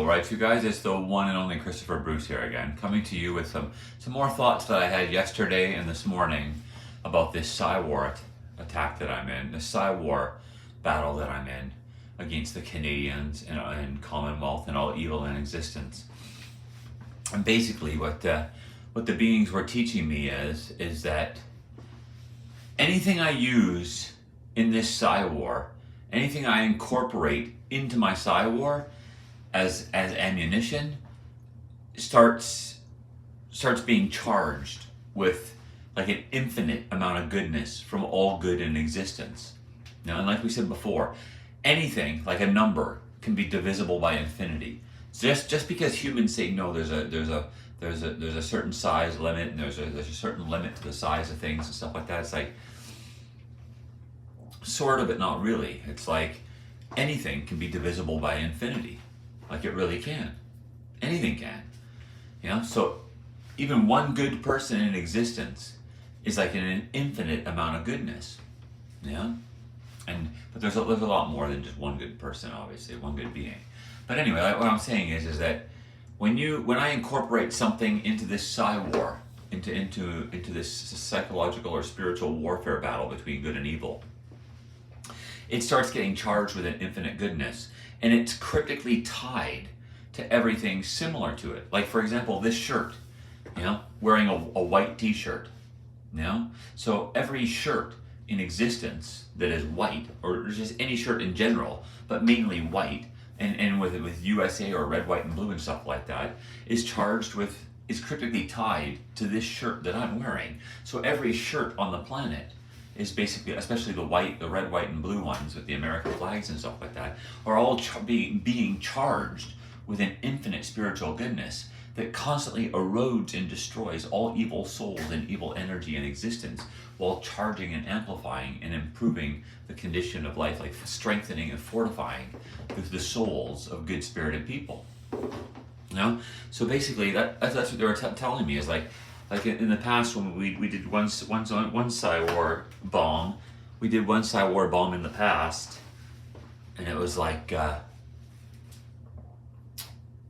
right, you guys? It's the one and only Christopher Bruce here again, coming to you with some more thoughts that I had yesterday and this morning about this Psy-War attack that I'm in, the Psy-War battle that I'm in against the Canadians and Commonwealth and all evil in existence. And basically, what the beings were teaching me is that anything I use in this Psy-War, anything I incorporate into my Psy-War as ammunition starts being charged with like an infinite amount of goodness from all good in existence. Now, and like we said before, anything like a number can be divisible by infinity. Just because humans say no, there's a certain size limit and there's a certain limit to the size of things and stuff like that. It's like sort of, but not really. It's like anything can be divisible by infinity. Like it really can. Anything can. You know, so even one good person in existence is like an infinite amount of goodness. Yeah? But there's a lot more than just one good person, obviously, one good being. But anyway, like what I'm saying is that when I incorporate something into this Psy-War, into this psychological or spiritual warfare battle between good and evil, it starts getting charged with an infinite goodness, and it's cryptically tied to everything similar to it. Like, for example, this shirt, you know, wearing a white t-shirt, you know? So every shirt in existence that is white, or just any shirt in general, but mainly white, and with USA or red, white, and blue and stuff like that, is cryptically tied to this shirt that I'm wearing. So every shirt on the planet is basically, especially the red, white, and blue ones with the American flags and stuff like that, are all being charged with an infinite spiritual goodness that constantly erodes and destroys all evil souls and evil energy in existence, while charging and amplifying and improving the condition of life, like strengthening and fortifying the souls of good-spirited people. You know, so basically that's what they were telling me is like in the past when we did one Psy-War bomb, we did one Psy-War bomb in the past, and it was like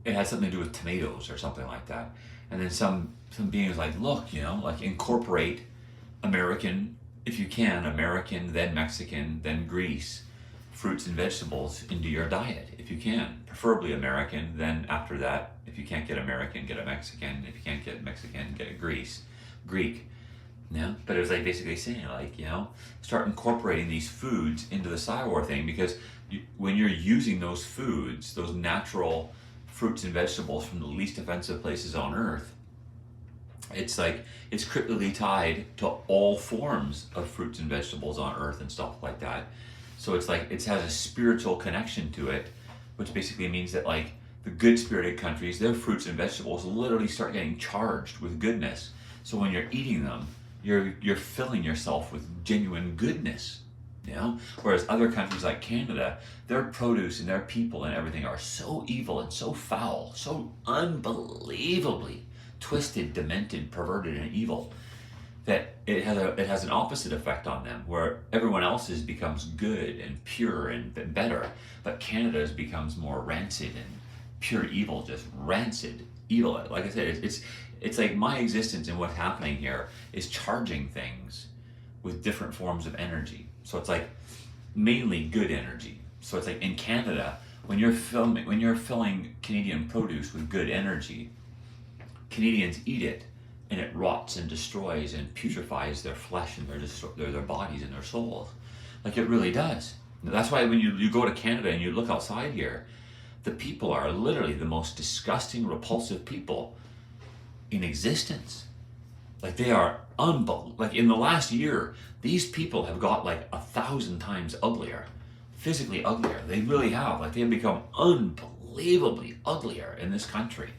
it had something to do with tomatoes or something like that. And then some being was like, look, you know, like incorporate American, if you can, American, then Mexican, then Greece, fruits and vegetables into your diet, if you can. Preferably American, then after that, if you can't get American, get a Mexican. If you can't get Mexican, get a Greek. Yeah, but it was like basically saying like, you know, start incorporating these foods into the Psy-War thing, because when you're using those foods, those natural fruits and vegetables from the least offensive places on earth, it's like it's cryptically tied to all forms of fruits and vegetables on earth and stuff like that. So it's like it has a spiritual connection to it, which basically means that like the good spirited countries, their fruits and vegetables literally start getting charged with goodness. So when you're eating them, you're filling yourself with genuine goodness. You know? Whereas other countries like Canada, their produce and their people and everything are so evil and so foul, so unbelievably twisted, demented, perverted, and evil, that it has an opposite effect on them, where everyone else's becomes good and pure and better, but Canada's becomes more rancid and pure evil, just rancid evil. Like I said, it's like my existence and what's happening here is charging things with different forms of energy. So it's like mainly good energy. So it's like in Canada, when you're filling Canadian produce with good energy, Canadians eat it and it rots and destroys and putrefies their flesh and their bodies and their souls. Like it really does. That's why when you go to Canada and you look outside here, the people are literally the most disgusting, repulsive people in existence. Like they are like in the last year, these people have got like 1,000 times uglier, physically uglier. They really have. Like they have become unbelievably uglier in this country.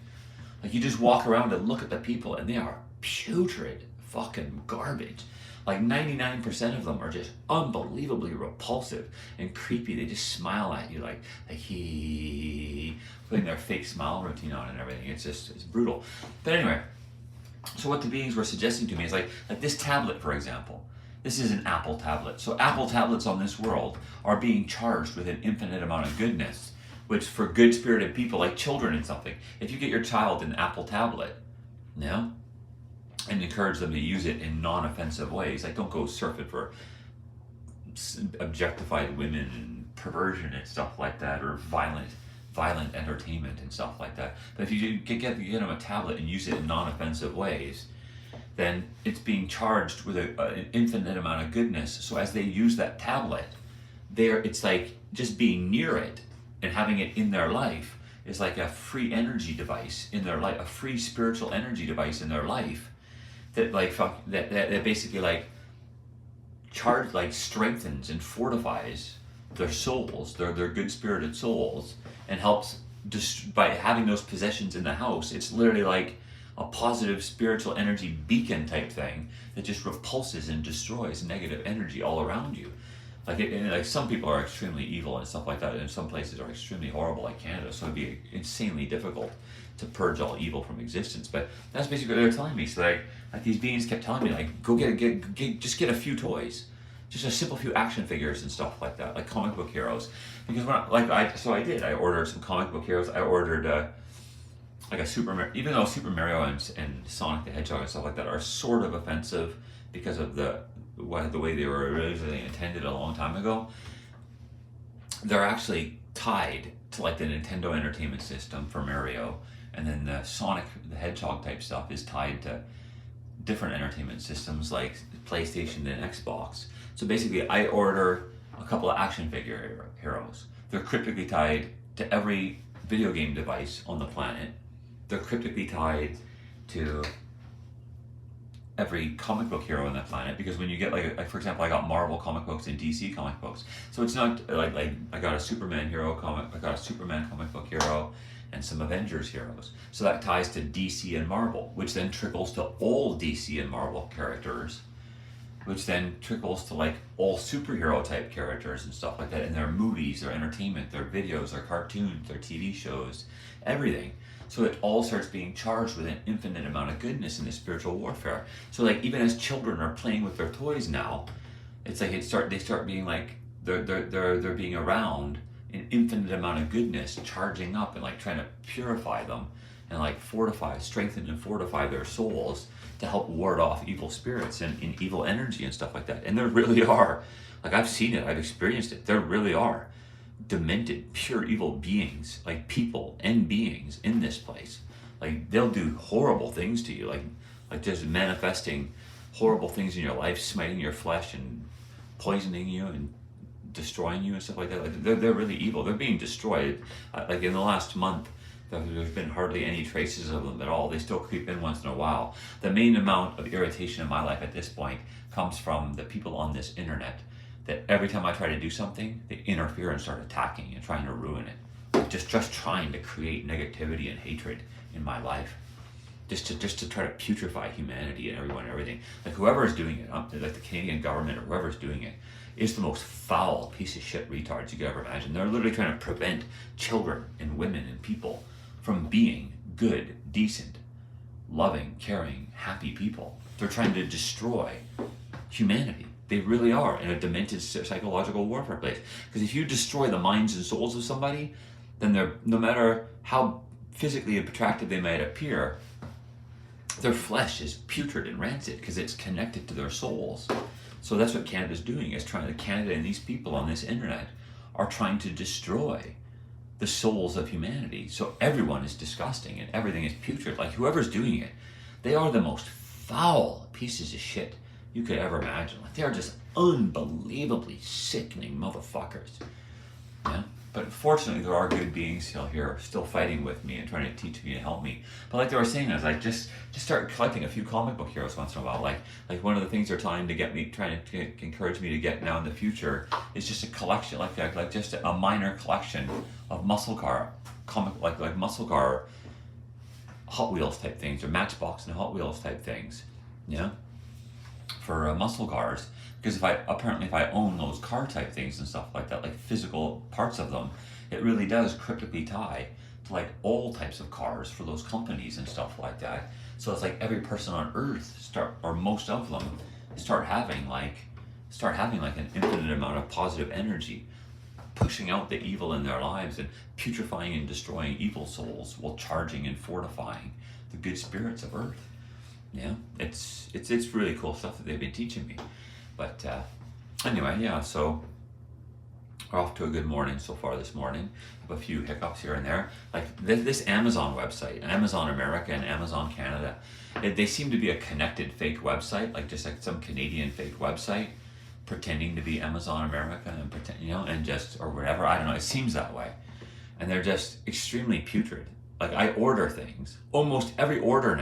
Like you just walk around and look at the people and they are putrid fucking garbage. Like 99% of them are just unbelievably repulsive and creepy. They just smile at you like he putting their fake smile routine on and everything. It's brutal. But anyway, so what the beings were suggesting to me is like this tablet, for example. This is an Apple tablet. So Apple tablets on this world are being charged with an infinite amount of goodness which for good spirited people like children and something, if you get your child an Apple tablet, you know, and encourage them to use it in non-offensive ways, like don't go surfing for objectified women and perversion and stuff like that, or violent entertainment and stuff like that. But if you get them a tablet and use it in non-offensive ways, then it's being charged with an infinite amount of goodness. So as they use that tablet, it's like just being near it and having it in their life is like a free energy device in their life, a free spiritual energy device in their life that that basically like strengthens and fortifies their souls, their good spirited souls, and helps by having those possessions in the house. It's literally like a positive spiritual energy beacon type thing that just repulses and destroys negative energy all around you. Like some people are extremely evil and stuff like that, and some places are extremely horrible, like Canada. So it'd be insanely difficult to purge all evil from existence. But that's basically what they're telling me. So like these beings kept telling me, like, go just get a few toys, just a simple few action figures and stuff like that, like comic book heroes. Because I ordered some comic book heroes. I ordered like a Super Mario, even though Super Mario and Sonic the Hedgehog and stuff like that are sort of offensive because of the way they were originally intended a long time ago. They're actually tied to like the Nintendo Entertainment System for Mario, and then the Sonic the Hedgehog type stuff is tied to different entertainment systems like PlayStation and Xbox. So basically, I order a couple of action figure heroes. They're cryptically tied to every video game device on the planet. They're cryptically tied to every comic book hero on the planet, because when you get like for example, I got Marvel comic books and DC comic books, so it's not like I got a Superman comic book hero and some Avengers heroes, so that ties to DC and Marvel, which then trickles to all DC and Marvel characters, which then trickles to like all superhero type characters and stuff like that in their movies, their entertainment, their videos, their cartoons, their TV shows, everything. So it all starts being charged with an infinite amount of goodness in this spiritual warfare. So like even as children are playing with their toys now, it's like they start being like they're being around an infinite amount of goodness, charging up and like trying to purify them and like strengthen and fortify their souls to help ward off evil spirits and evil energy and stuff like that. And there really are, like I've seen it, I've experienced it. There really are demented, pure evil beings, like people and beings in this place. Like they'll do horrible things to you, like just manifesting horrible things in your life, smiting your flesh and poisoning you and destroying you and stuff like that. Like they're really evil. They're being destroyed. Like in the last month, there's been hardly any traces of them at all. They still creep in once in a while. The main amount of irritation in my life at this point comes from the people on this internet that every time I try to do something, they interfere and start attacking and trying to ruin it. Just trying to create negativity and hatred in my life. Just to try to putrefy humanity and everyone and everything. Like whoever is doing it, like the Canadian government or whoever's doing it, is the most foul piece of shit retards you could ever imagine. They're literally trying to prevent children and women and people from being good, decent, loving, caring, happy people. They're trying to destroy humanity. They really are in a demented psychological warfare place. Because if you destroy the minds and souls of somebody, then no matter how physically attractive they might appear, their flesh is putrid and rancid because it's connected to their souls. So that's what Canada's doing, Canada and these people on this internet are trying to destroy the souls of humanity. So everyone is disgusting and everything is putrid. Like whoever's doing it, they are the most foul pieces of shit you could ever imagine. Like they are just unbelievably sickening motherfuckers. Yeah. But fortunately, there are good beings still here, still fighting with me and trying to teach me and help me. But like they were saying, I was like, just start collecting a few comic book heroes once in a while. Like one of the things they're trying to encourage me to get now in the future is just a collection, like just a minor collection of muscle car Hot Wheels type things, or Matchbox and Hot Wheels type things. Yeah. For muscle cars, because if I own those car type things and stuff like that, like physical parts of them, it really does cryptically tie to like all types of cars for those companies and stuff like that. So it's like every person on earth most of them start having like an infinite amount of positive energy pushing out the evil in their lives and putrefying and destroying evil souls while charging and fortifying the good spirits of earth. Yeah, it's really cool stuff that they've been teaching me. But anyway, yeah, so we're off to a good morning so far this morning. I have a few hiccups here and there. Like this Amazon website, Amazon America and Amazon Canada, they seem to be a connected fake website, like just like some Canadian fake website pretending to be Amazon America and pretend, you know, and just, or whatever, I don't know, it seems that way. And they're just extremely putrid. Like I order things, almost every order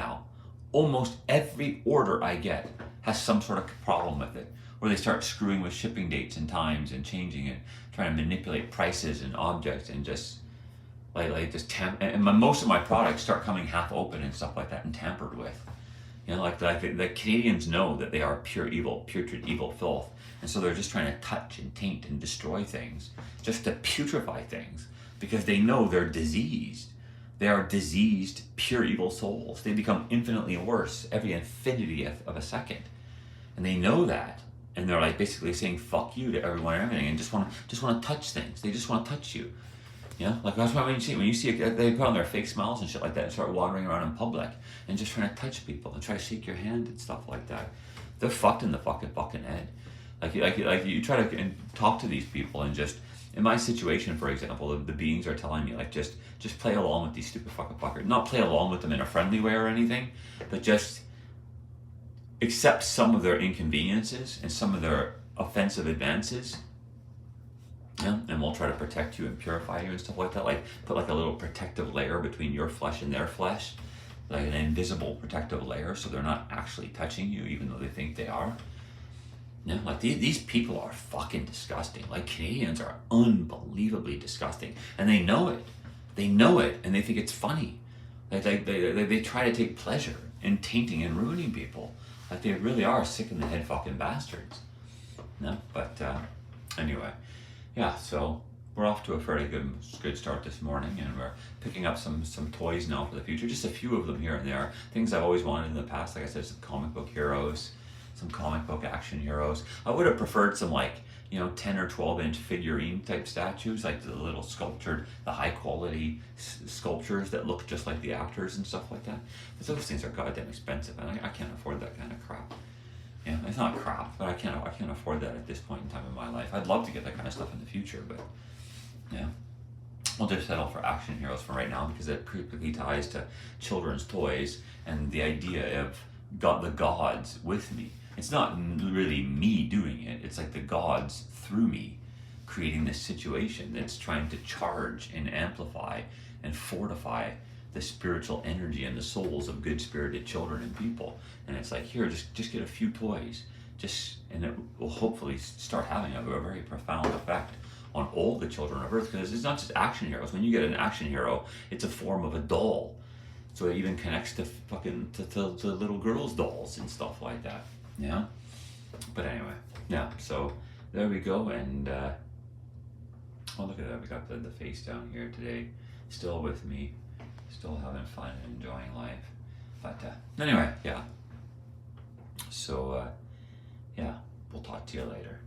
I get has some sort of problem with it, where they start screwing with shipping dates and times and changing it, trying to manipulate prices and objects and just and most of my products start coming half open and stuff like that and tampered with. You know, like the Canadians know that they are pure evil, putrid evil filth, and so they're just trying to touch and taint and destroy things, just to putrefy things, because they know they're diseased. They are diseased, pure evil souls. They become infinitely worse every infinity of a second, and they know that, and they're like basically saying "fuck you" to everyone and everything, and just want to touch things. They just want to touch you. You know, like that's why when you see they put on their fake smiles and shit like that and start wandering around in public and just trying to touch people and try to shake your hand and stuff like that. They're fucked in the fucking head. Like you try to talk to these people and just, in my situation, for example, the beings are telling me like just play along with these stupid fucking fuckers. Not play along with them in a friendly way or anything, but just accept some of their inconveniences and some of their offensive advances. Yeah, and we'll try to protect you and purify you and stuff like that. Like put like a little protective layer between your flesh and their flesh, like an invisible protective layer, so they're not actually touching you, even though they think they are. Yeah, like these people are fucking disgusting. Like Canadians are unbelievably disgusting, and they know it. They know it, and they think it's funny. Like they try to take pleasure in tainting and ruining people. Like they really are sick in the head fucking bastards. No, but anyway. Yeah, so we're off to a fairly good start this morning, and we're picking up some toys now for the future. Just a few of them here and there. Things I've always wanted in the past. Like I said, some comic book heroes, some comic book action heroes. I would have preferred some 10 or 12 inch figurine type statues, like the little sculptured, the high quality sculptures that look just like the actors and stuff like that. But those things are goddamn expensive, and I can't afford that kind of crap. Yeah, it's not crap, but I can't afford that at this point in time in my life. I'd love to get that kind of stuff in the future, but yeah, we'll just settle for action heroes for right now, because it perfectly ties to children's toys and the idea of the gods with me. It's not really me doing it. It's like the gods through me creating this situation that's trying to charge and amplify and fortify the spiritual energy and the souls of good-spirited children and people. And it's like, here, just get a few toys, and it will hopefully start having a very profound effect on all the children of Earth. Because it's not just action heroes. When you get an action hero, it's a form of a doll, so it even connects to to little girls' dolls and stuff like that. Yeah. But anyway, yeah. So there we go, and oh, look at that. We got the face down here today, still with me. Still having fun and enjoying life. But anyway, yeah. So, yeah, we'll talk to you later.